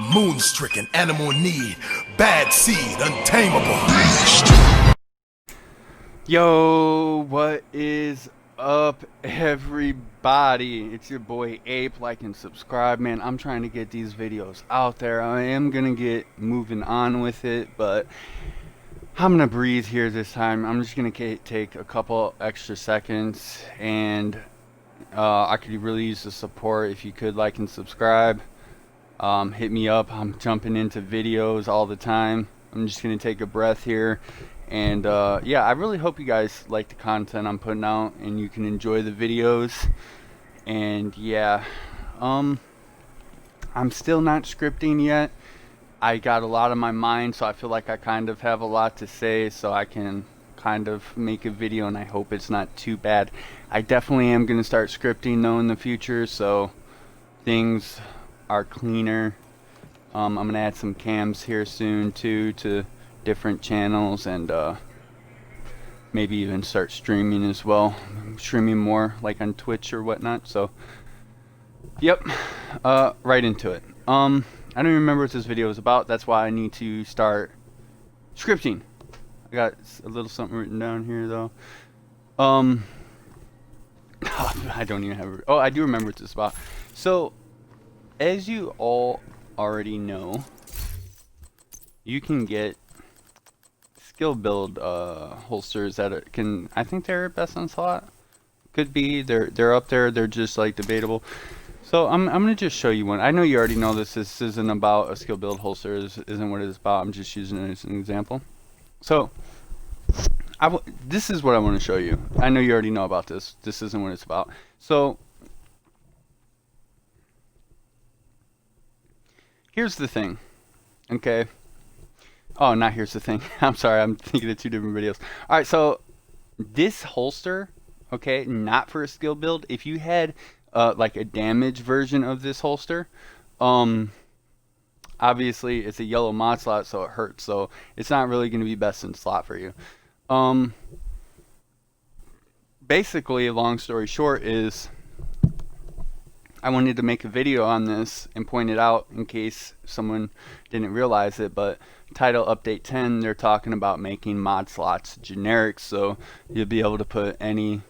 Moon-stricken, animal in need, bad seed, untamable. Yo, what is up, everybody? It's your boy Ape. Like and subscribe, man. I'm trying to get these videos out there. I am gonna get moving on with it, but I'm gonna breathe here this time. I'm just gonna take a couple extra seconds, and I could really use the support if you could like and subscribe. Hit me up. I'm jumping into videos all the time. I'm just gonna take a breath here, and yeah, I really hope you guys like the content I'm putting out and you can enjoy the videos. And yeah, I'm still not scripting yet. I got a lot on my mind, so I feel like I kind of have a lot to say, so I can kind of make a video, and I hope it's not too bad. I definitely am gonna start scripting though in the future, so things are cleaner. I'm gonna add some cams here soon too to different channels, and maybe even start streaming as well, streaming more like on Twitch or whatnot. So yep, right into it. I don't even remember what this video was about. That's why I need to start scripting. I got a little something written down here though. I don't even have. Oh, I do remember what this is about. So, as you all already know, you can get skill build holsters that can. I think they're best on slot. Could be. They're up there. They're just like debatable. So I'm gonna just show you one. I know you already know this. This isn't about a skill build holster. This isn't what it's about. I'm just using it as an example. So this is what I want to show you. I know you already know about this. This isn't what it's about. So here's the thing. Okay. Oh, not here's the thing. I'm sorry. I'm thinking of two different videos. All right. So this holster, okay, not for a skill build. If you had like a damage version of this holster, obviously it's a yellow mod slot, so it hurts. So it's not really going to be best in slot for you. Basically, long story short is I wanted to make a video on this and point it out in case someone didn't realize it, but title update 10, they're talking about making mod slots generic, so you'll be able to put any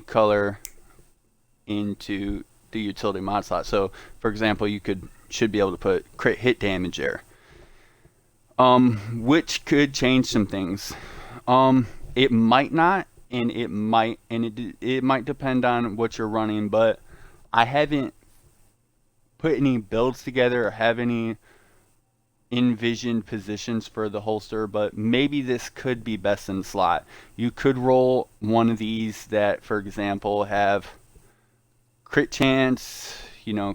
color into the utility mod slot. So for example, you should be able to put crit hit damage there, which could change some things. It might not, and it might depend on what you're running, but I haven't put any builds together or have any envisioned positions for the holster, but maybe this could be best in slot. You could roll one of these that, for example, have crit chance,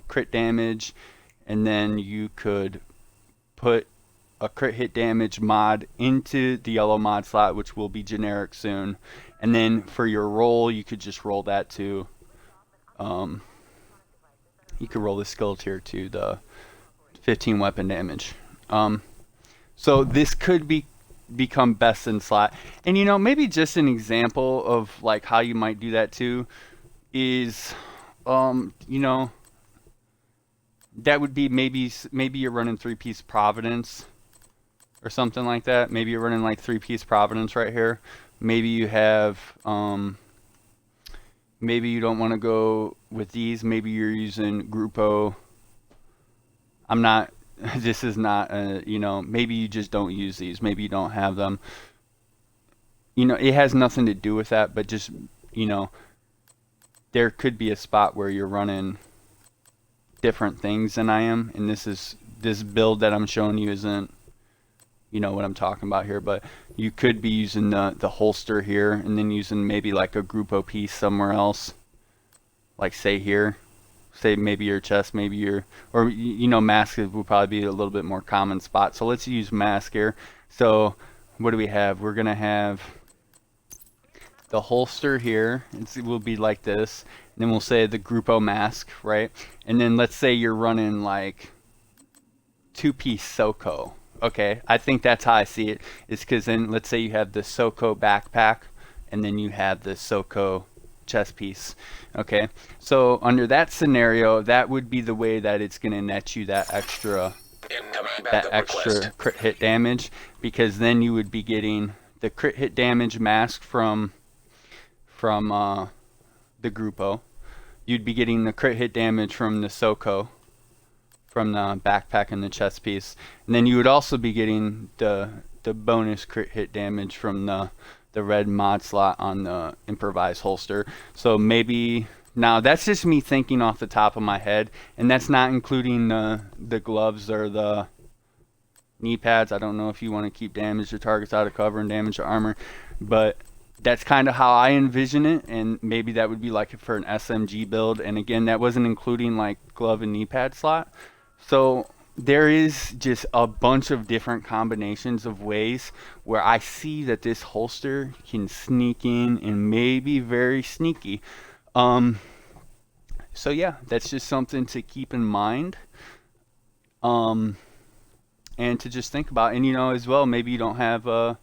crit damage, and then you could put a crit hit damage mod into the yellow mod slot, which will be generic soon, and then for your roll you could just roll that to you could roll the skill tier to the 15 weapon damage. So this could become best in slot, and maybe just an example of like how you might do that too is that would be maybe you're running 3-piece Providence or something like that. Maybe you're running like 3-piece Providence right here. Maybe you have maybe you don't want to go with these. Maybe you're using Grupo. This is not maybe you just don't use these. Maybe you don't have them. It has nothing to do with that, but just there could be a spot where you're running different things than I am, and this build that I'm showing you isn't what I'm talking about here, but you could be using the holster here and then using maybe like a Grupo piece somewhere else, like say here, say maybe your chest, maybe your, or mask would probably be a little bit more common spot. So let's use mask here. So what do we have? We're gonna have the holster here. It will be like this, and then we'll say the Grupo mask, right? And then let's say you're running like 2-piece Soko. Okay, I think that's how I see it. It's because then let's say you have the Soko backpack, and then you have the Soko chest piece. Okay, so under that scenario, that would be the way that it's going to net you that extra crit hit damage, because then you would be getting the crit hit damage mask from the Grupo. You'd be getting the crit hit damage from the Soko, from the backpack and the chest piece, and then you would also be getting the bonus crit hit damage from the red mod slot on the improvised holster. So maybe, now that's just me thinking off the top of my head, and that's not including the gloves or the knee pads. I don't know if you want to keep damage to targets out of cover and damage to armor, but that's kind of how I envision it, and maybe that would be like for an SMG build. And again, that wasn't including like glove and knee pad slot. So there is just a bunch of different combinations of ways where I see that this holster can sneak in and maybe very sneaky. So yeah, that's just something to keep in mind. And to just think about. And as well, maybe you don't have a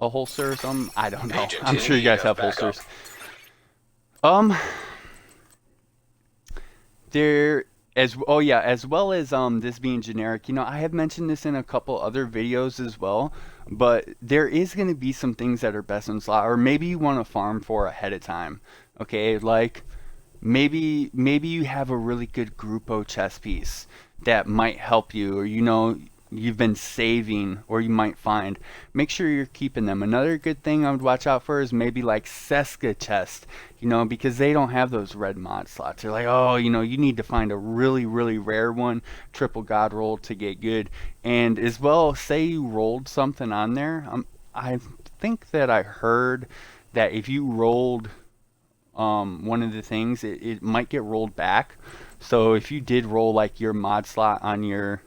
holster or something. I don't know. I'm sure you guys have holsters. As well as this being generic, I have mentioned this in a couple other videos as well, but there is going to be some things that are best in slot, or maybe you want to farm for ahead of time. Okay, like maybe you have a really good Grupo chest piece that might help you, or you've been saving, or you might find. Make sure you're keeping them. Another good thing I would watch out for is maybe like Seska chest, because they don't have those red mod slots. They're like, oh, you need to find a really, really rare one, triple god roll to get good. And as well, say you rolled something on there. I think that I heard that if you rolled one of the things, it might get rolled back. So if you did roll like your mod slot on your,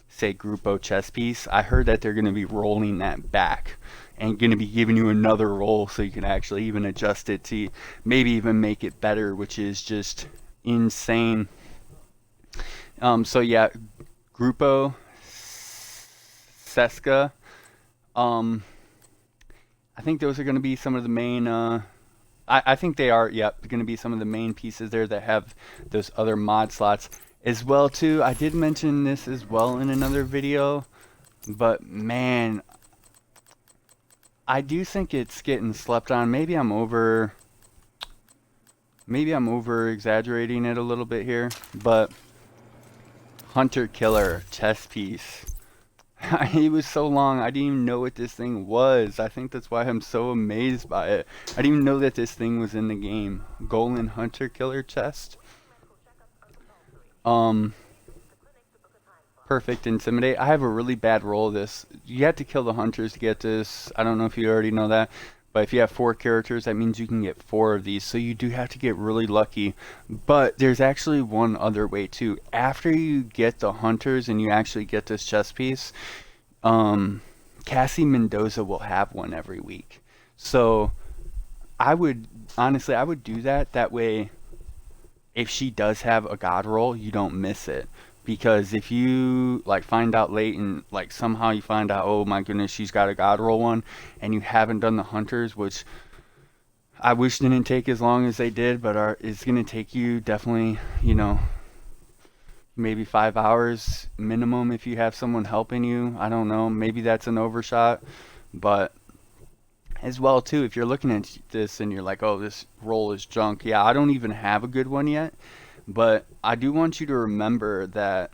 say, Grupo chest piece, I heard that they're going to be rolling that back and going to be giving you another roll, so you can actually even adjust it to maybe even make it better, which is just insane. So yeah, Grupo, Seska, I think those are going to be some of the main I think they are, going to be some of the main pieces there that have those other mod slots as well too. I did mention this as well in another video, but man, I do think it's getting slept on. Maybe I'm over exaggerating it a little bit here, but Hunter Killer chest piece. It was so long, I didn't even know what this thing was. I think that's why I'm so amazed by it. I didn't even know that this thing was in the game. Golan Hunter Killer chest. Perfect Intimidate. I have a really bad roll of this. You have to kill the hunters to get this. I don't know if you already know that, but if you have 4 characters, that means you can get 4 of these. So you do have to get really lucky. But there's actually one other way too. After you get the hunters and you actually get this chest piece, Cassie Mendoza will have one every week. So I would do that. That way, if she does have a god roll, you don't miss it. Because if you like find out late and like somehow you find out, oh my goodness, she's got a god roll one, and you haven't done the hunters, which I wish didn't take as long as they did, but it's gonna take you definitely, maybe 5 hours minimum if you have someone helping you. I don't know, maybe that's an overshot, but as well too, if you're looking at this and you're like, oh, this roll is junk. Yeah, I don't even have a good one yet. But I do want you to remember that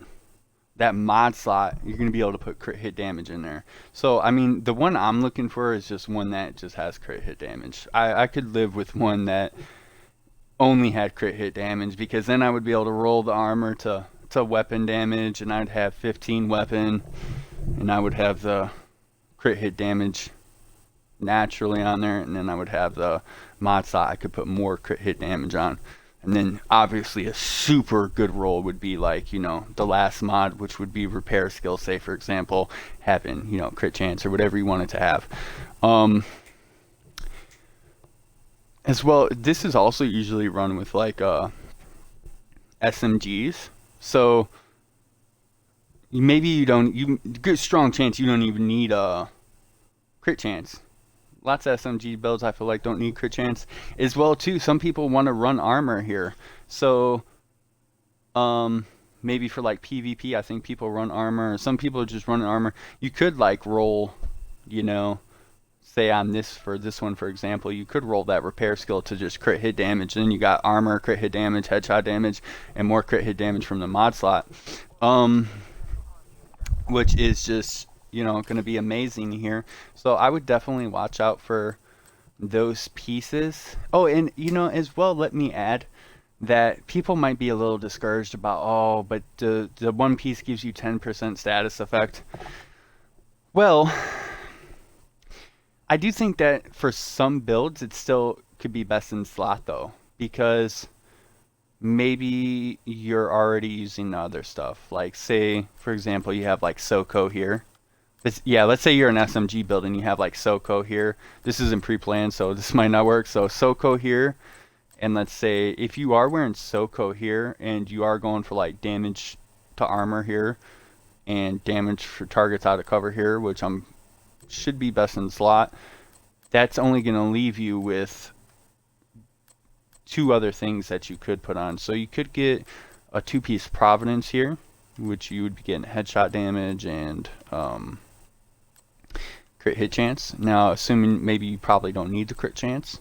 mod slot, you're going to be able to put crit hit damage in there. So, I mean, the one I'm looking for is just one that just has crit hit damage. I could live with one that only had crit hit damage, because then I would be able to roll the armor to weapon damage, and I'd have 15 weapon, and I would have the crit hit damage naturally on there, and then I would have the mod slot I could put more crit hit damage on. And then obviously a super good roll would be like, the last mod, which would be repair skill, say for example, having, crit chance or whatever you want it to have. As well, this is also usually run with like SMGs. So maybe good strong chance you don't even need a crit chance. lots of SMG builds I feel like don't need crit chance as well too. Some people want to run armor here, so maybe for like PvP, I think people run armor. Some people just run armor. You could like roll, you know, say on this for this one for example, you could roll that repair skill to just crit hit damage. Then you got armor, crit hit damage, headshot damage, and more crit hit damage from the mod slot, which is just, you know, going to be amazing here. So I would definitely watch out for those pieces. Oh, and you know, as well, let me add that people might be a little discouraged about, oh, but the one piece gives you 10% status effect. Well, I do think that for some builds it still could be best in slot though, because maybe you're already using other stuff. Like say, for example, you have like Soko here. Yeah, let's say you're an SMG build and you have like Soko here. This isn't pre-planned, so this might not work. So Soko here, and let's say if you are wearing Soko here and you are going for like damage to armor here and damage for targets out of cover here, which should be best in slot, that's only going to leave you with two other things that you could put on. So you could get a two-piece Providence here, which you would be getting headshot damage and crit hit chance. Now, assuming maybe you probably don't need the crit chance,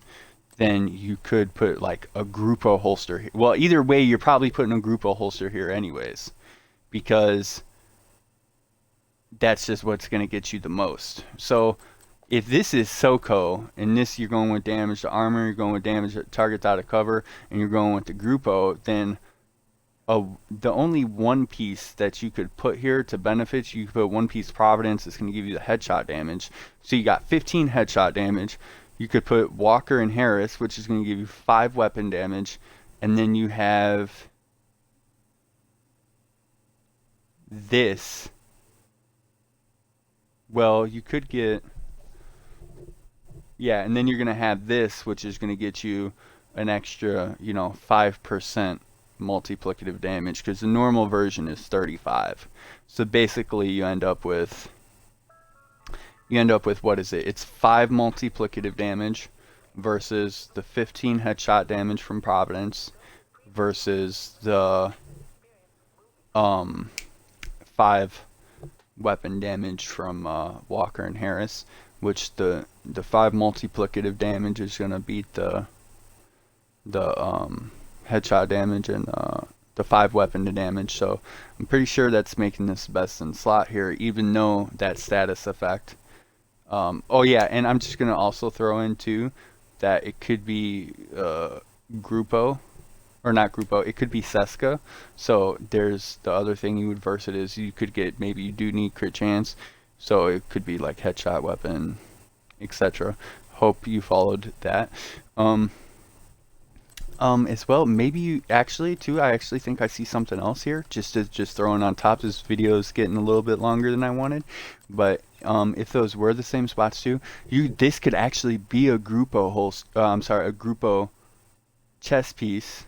then you could put like a Grupo holster here. Well, either way, you're probably putting a Grupo holster here anyways, because that's just what's going to get you the most. So if this is Soko, and this you're going with damage to armor, you're going with damage to targets out of cover, and you're going with the Grupo, then the only one piece that you could put here to benefit you could put one piece Providence. It's going to give you the headshot damage. So you got 15 headshot damage. You could put Walker and Harris, which is going to give you 5 weapon damage, and then you have this. Well, you could get, yeah, and then you're going to have this, which is going to get you an extra, you know, 5% multiplicative damage, because the normal version is 35. So basically you end up with what is it? It's 5 multiplicative damage versus the 15 headshot damage from Providence versus the 5 weapon damage from Walker and Harris, which the 5 multiplicative damage is going to beat the headshot damage and the 5 weapon to damage. So I'm pretty sure that's making this best in slot here, even though that status effect. Oh yeah, and I'm just gonna also throw in too that it could be Grupo, or not Grupo, it could be Seska. So there's the other thing you would verse it is you could get, maybe you do need crit chance, so it could be like headshot weapon, etc. Hope you followed that. As well, maybe you actually too, I actually think I see something else here, just throwing on top. This video is getting a little bit longer than I wanted, but if those were the same spots too, this could actually be a Grupo a Grupo chess piece,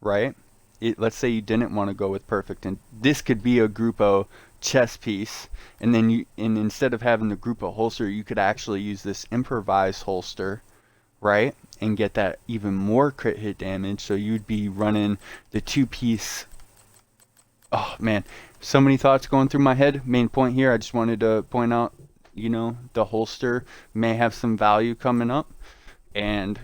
right? Let's say you didn't want to go with perfect, and this could be a Grupo chess piece, and then instead of having the Grupo holster, you could actually use this improvised holster, right, and get that even more crit hit damage. So you'd be running the 2-piece. Oh man, so many thoughts going through my head. Main point here, I just wanted to point out, you know, the holster may have some value coming up, and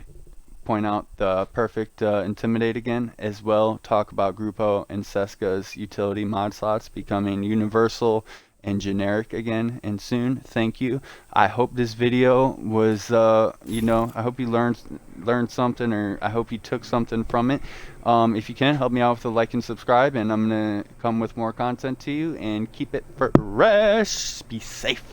point out the perfect Intimidate again, as well talk about Grupo and Seska's utility mod slots becoming universal and generic again and soon. Thank you. I hope this video was you know, I hope you learned something, or I hope you took something from it. If you can, help me out with a like and subscribe, and I'm gonna come with more content to you, and keep it fresh. Be safe.